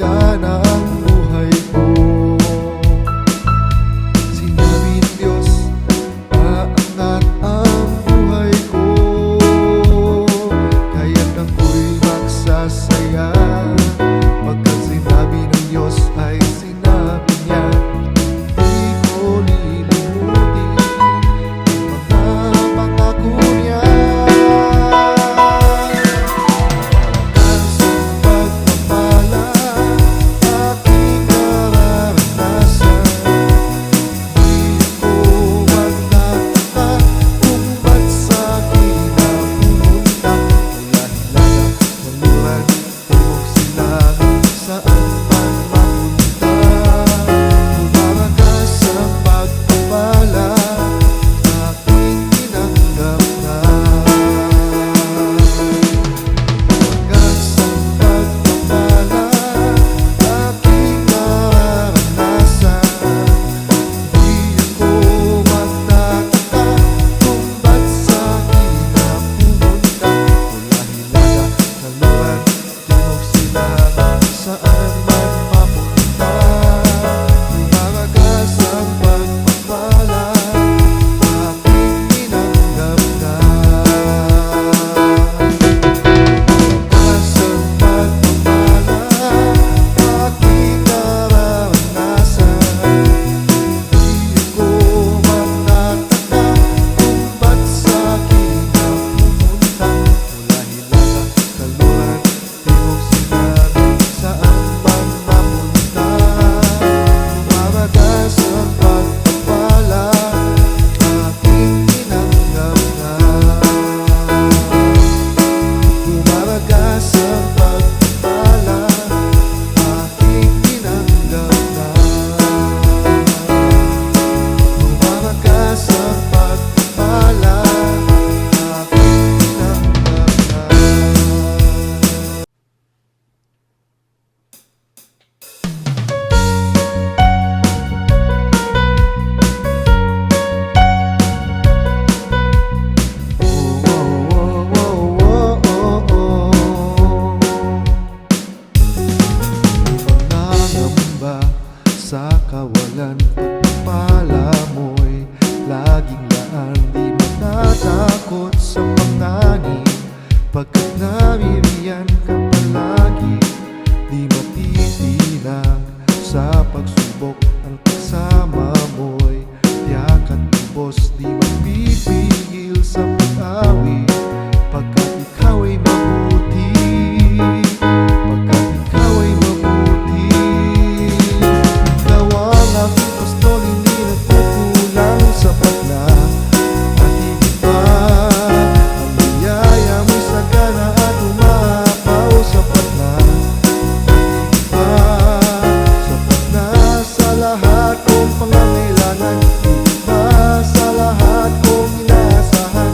sana ang buhay ko. Sinabi ng Diyos, aangat ang buhay ko, kaya't ako'y magsasaya. Pagkat sinabi ng Diyos ay sinabi niya, di ko lilimutin ang mga pangako niya. Sa kawalan, pagpapala mo'y laging laan. Di matatakot sa panganib, pagkat nabibigyan ka palagi. Di matitinag sa pagsubok, ang kasama mo'y tiyak at lubos. Di mapipigil sa pag-awit, pagkat ikaw ay mabuti. Pagkat ikaw ay mabuti. Aking pastol, hindi nagkukulang, sapat na at higit pa. Ang biyaya mo'y sagana at umapaw, sapat na at higit pa. Sapat na sa lahat kong pangangailangan, higit pa sa lahat kong inaasahan.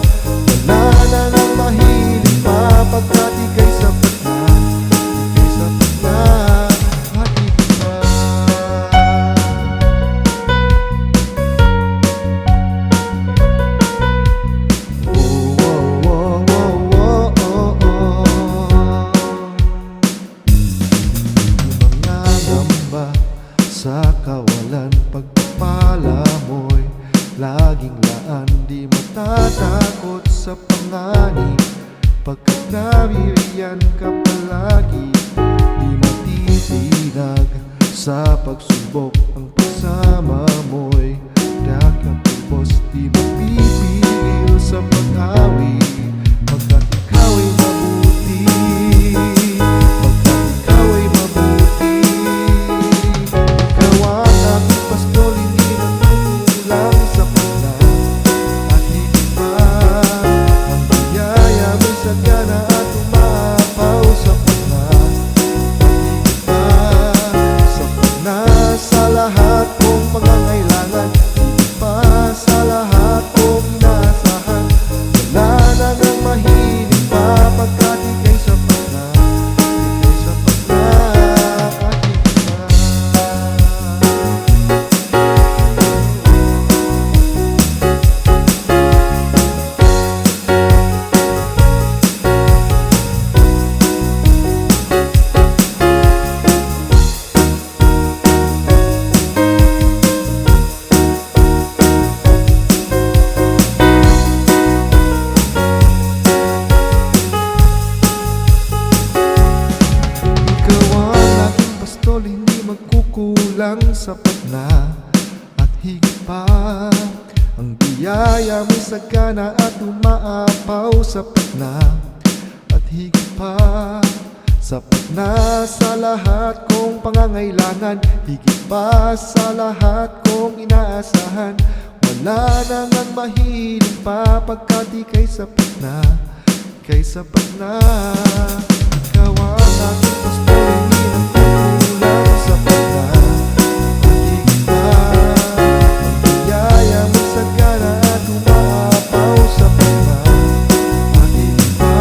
Wala na nang mahiling pa, pagkat ika'y sapat na, ika'y sapat na at higit pa. Sa kawalan, pagpapala mo'y laging laan. Di matatakot sa panganib, pagkat nabibigyan ka palagi. Di matitinag sa pagsubok, ang pagsama mo'y tiyak at lubos. Di mapipigil sa pag-awit, pagkat ikaw ay mabuti. Pagkat ikaw ay mabuti. Ikaw ang aking pastol, hindi nagkukulang, sapat na at higit pa. Ang biyaya mo'y sagana at umapaw, sapat na at higit pa. Sapat na sa lahat kong pangangailangan, kulang, sapat na at higit pa. Ang biyaya mo'y sagana at umaapaw, sapat na at higit pa. Sapat na sa lahat kong pangangailangan, higit pa sa lahat kong inaasahan. Wala na ngang mahiling pa, pagkat ika'y sapat na, ika'y sapat na. Ikaw ang aking pastol, hindi ng pagkulang, sapat na at higit pa. Ang biyaya mo'y sagana at umaapaw, sapat na at higit pa.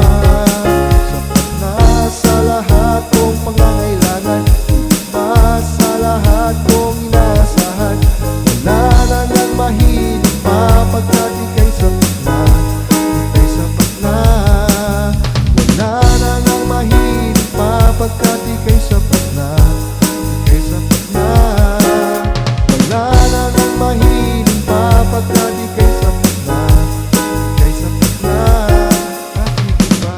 Sapat na sa lahat kong pangangailangan, higit pa sa lahat kong inaasahan. Wala na ngang mahiling pa, pagkat ika'y sapat na, ika'y sapat na. Wala na ngang mahiling pa, pagkat ika'y sapat na, ika'y sapat na. Wala na ngang mahiling pa, pagkat ika'y sapat na, ika'y sapat na at higit pa.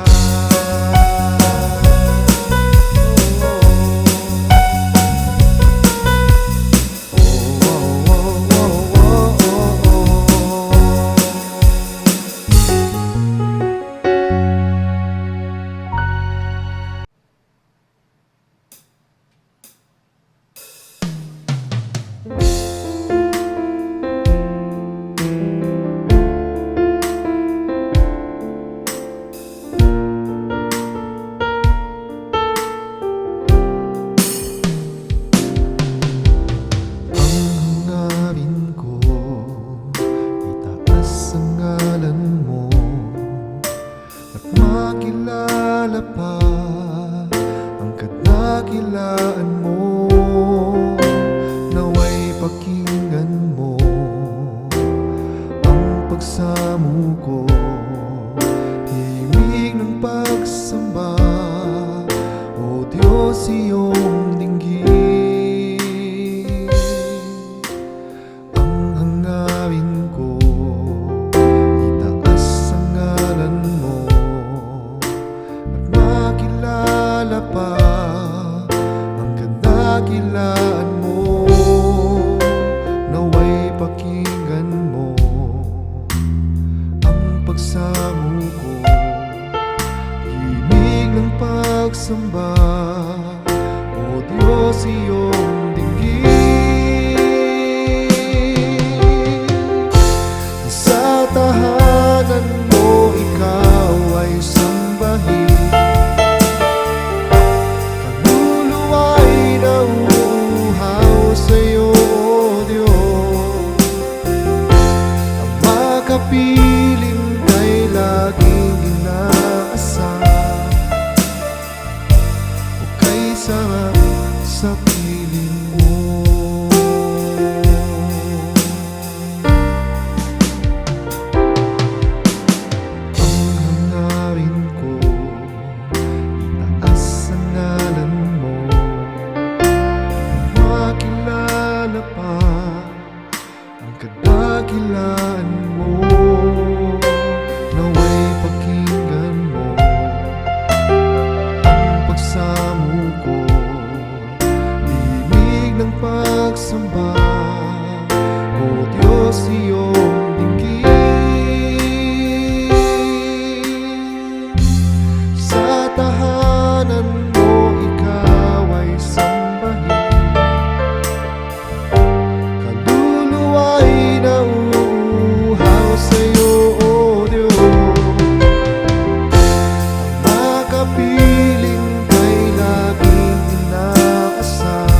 Makilala pa ang kadakilaan mo, naway pakinggan mo ang pagsamo ko. Himig ng pagsamba, O Diyos, iyong dinggin. Ang hangarin ko, itaas ang ngalan mo, makilala pa ang kadakilaan mo, naway pakinggan mo ang pagsamo ko. Himig ng pagsamba, O Diyos, iyong dinggin. Sa tahanan mo ikaw ay sambahin, kapiling kay laging inaasar, o kay sarap sa piling mo. Ang hangarin ko, itaas ang ngalan mo, makilala pa ang kadakilaan mo, naway pakinggan mo ang pagsamo ko. Himig ng pagsamba, O Diyos, iyong dinggin. Sa tahanan mo ikaw ay sambahin, kaluluwa'y nauuhaw sa'yo, O Diyos. Ang makapiling kay laging inaasar,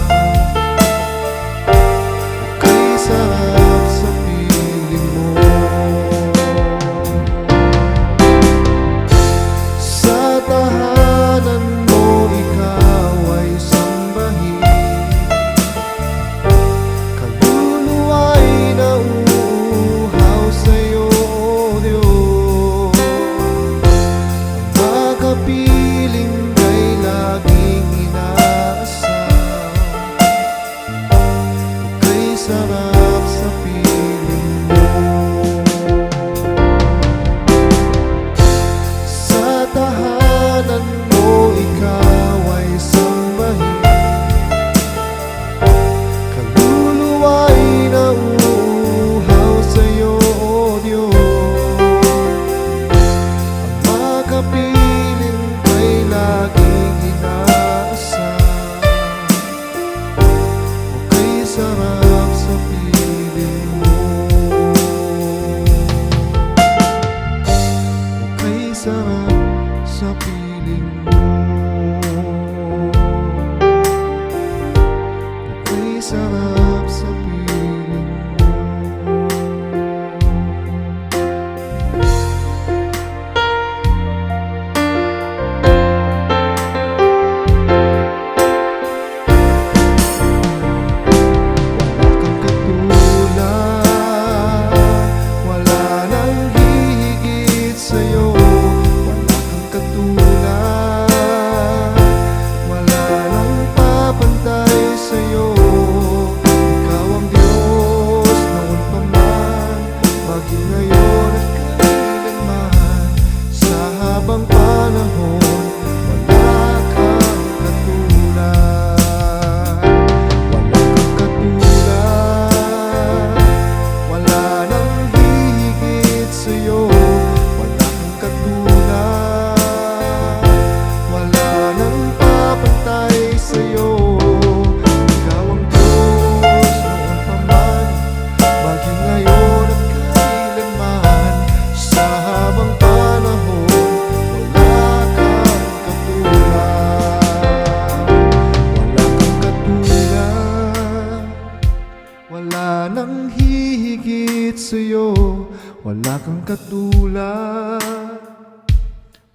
wala kang katulad.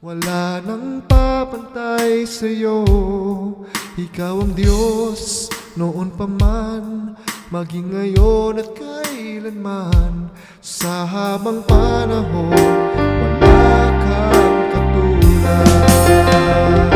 Wala nang papantay sa'yo. Ikaw ang Diyos noon pa man, maging ngayon at kailanman. Sa habang panahon, wala kang katulad.